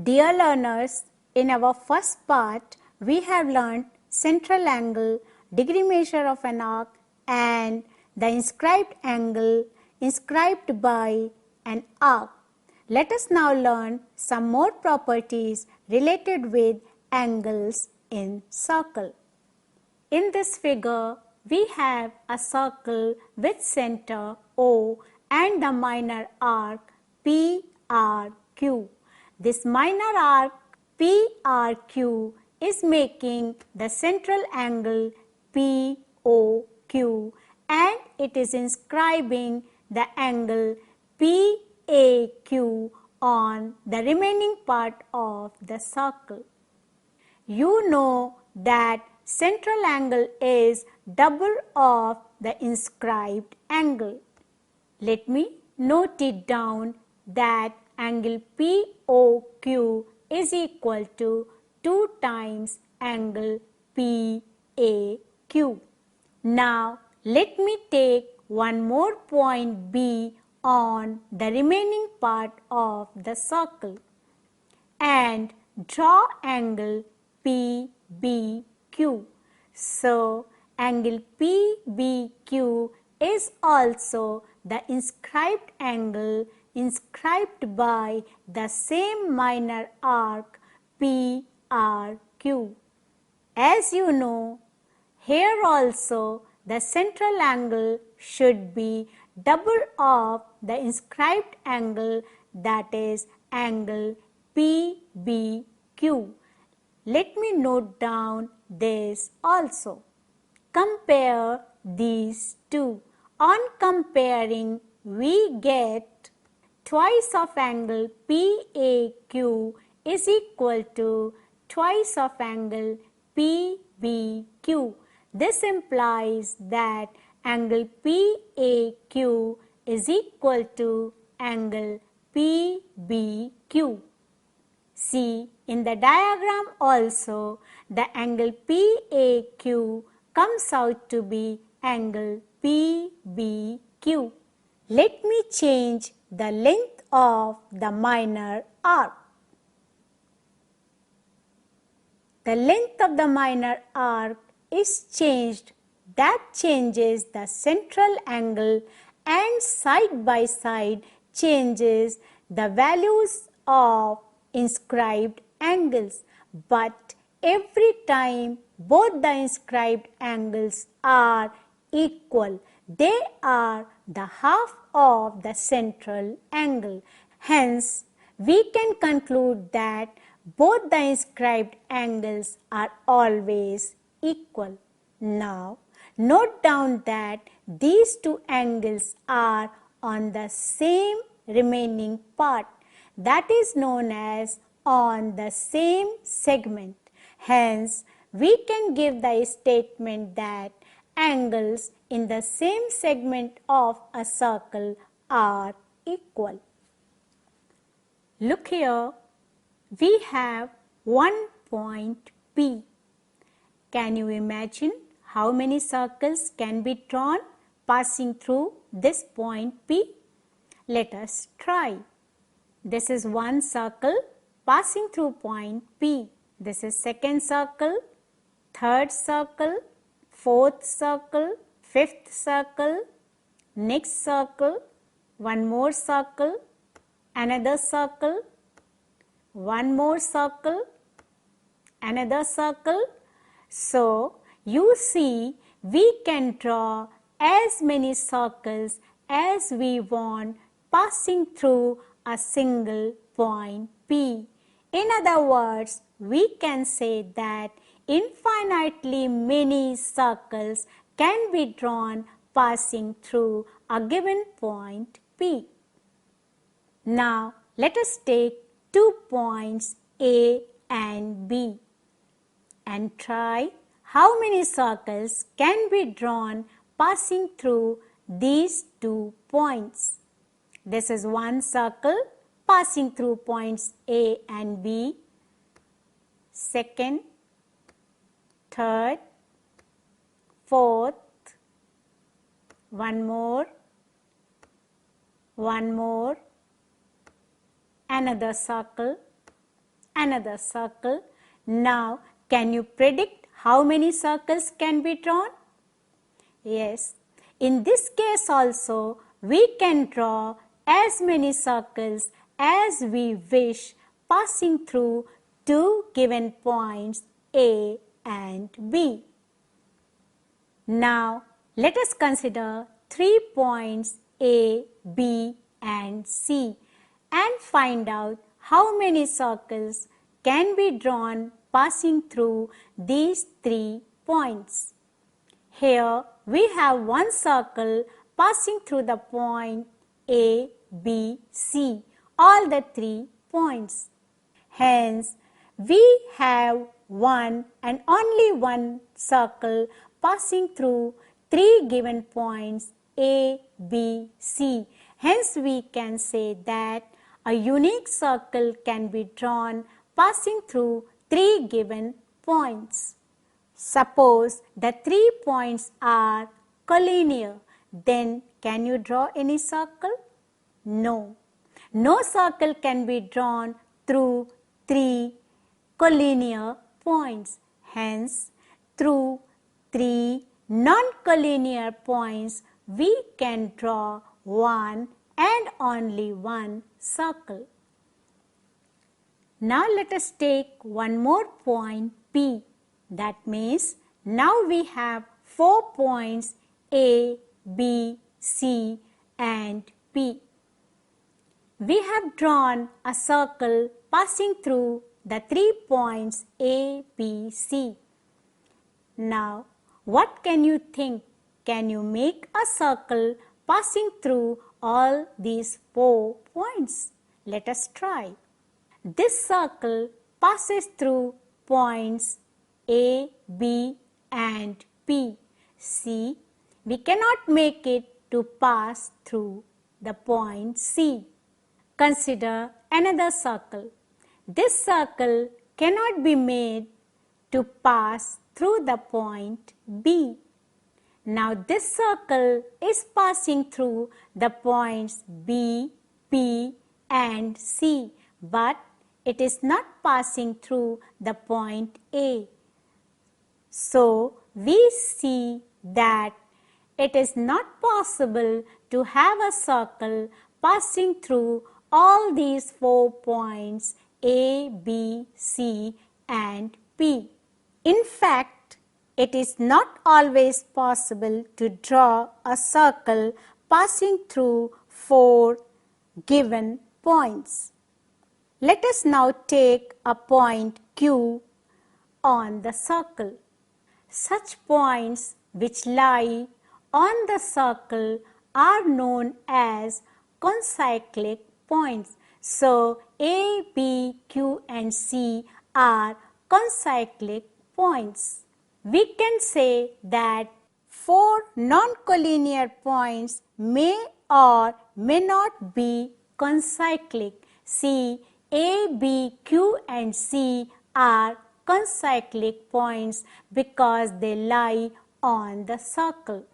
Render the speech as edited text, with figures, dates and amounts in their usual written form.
Dear learners, in our first part, we have learned central angle, degree measure of an arc, and the inscribed angle inscribed by an arc. Let us now learn some more properties related with angles in circle. In this figure, we have a circle with center O and the minor arc PRQ. This minor arc PRQ is making the central angle POQ and it is inscribing the angle PAQ on the remaining part of the circle. You know that central angle is double of the inscribed angle. Let me note it down that angle POQ is equal to 2 times angle PAQ. Now, let me take one more point B on the remaining part of the circle and draw angle PBQ. So, angle PBQ is also the inscribed angle inscribed by the same minor arc PRQ. As you know, here also the central angle should be double of the inscribed angle, that is angle PBQ. Let me note down this also. Compare these two. On comparing, we get twice of angle PAQ is equal to twice of angle PBQ. This implies that angle PAQ is equal to angle PBQ. See, in the diagram also, the angle PAQ comes out to be angle PBQ. Let me change the length of the minor arc. The length of the minor arc is changed. That changes the central angle and side by side changes the values of inscribed angles. But every time both the inscribed angles are equal, they are the half of the central angle. Hence, we can conclude that both the inscribed angles are always equal. Now, note down that these two angles are on the same remaining part, that is known as on the same segment. Hence, we can give the statement that angles in the same segment of a circle are equal. Look here, we have one point P. Can you imagine how many circles can be drawn passing through this point P? Let us try. This is one circle passing through point P. This is second circle, third circle, fourth circle, fifth circle, next circle, one more circle, another circle, one more circle, another circle. So, you see, we can draw as many circles as we want passing through a single point P. In other words, we can say that infinitely many circles can be drawn passing through a given point P. Now, let us take 2 points A and B and try how many circles can be drawn passing through these 2 points. This is one circle passing through points A and B, second, third, fourth, one more, another circle, another circle. Now, can you predict how many circles can be drawn? Yes, in this case also, we can draw as many circles as we wish, passing through two given points A and B. Now, let us consider 3 points A, B and C and find out how many circles can be drawn passing through these 3 points. Here we have one circle passing through the point A, B, C, all the 3 points. Hence, we have one and only one circle passing through 3 given points A, B, C. Hence, we can say that a unique circle can be drawn passing through 3 given points. Suppose the 3 points are collinear, then can you draw any circle? No. No circle can be drawn through 3 collinear points. Hence, through 3 non-collinear points, we can draw one and only one circle. Now let us take one more point P. That means now we have 4 points A, B, C and P. We have drawn a circle passing through the 3 points A, B, C. Now, what can you think? Can you make a circle passing through all these 4 points? Let us try. This circle passes through points A, B and P. See, we cannot make it to pass through the point C. Consider another circle. This circle cannot be made to pass through the point B. Now this circle is passing through the points B, P and C, but it is not passing through the point A. So we see that it is not possible to have a circle passing through all these 4 points A, B, C and P. In fact, it is not always possible to draw a circle passing through 4 given points. Let us now take a point Q on the circle. Such points which lie on the circle are known as concyclic points. So, A, B, Q and C are concyclic points. We can say that 4 non-collinear points may or may not be concyclic. See, A, B, Q and C are concyclic points because they lie on the circle.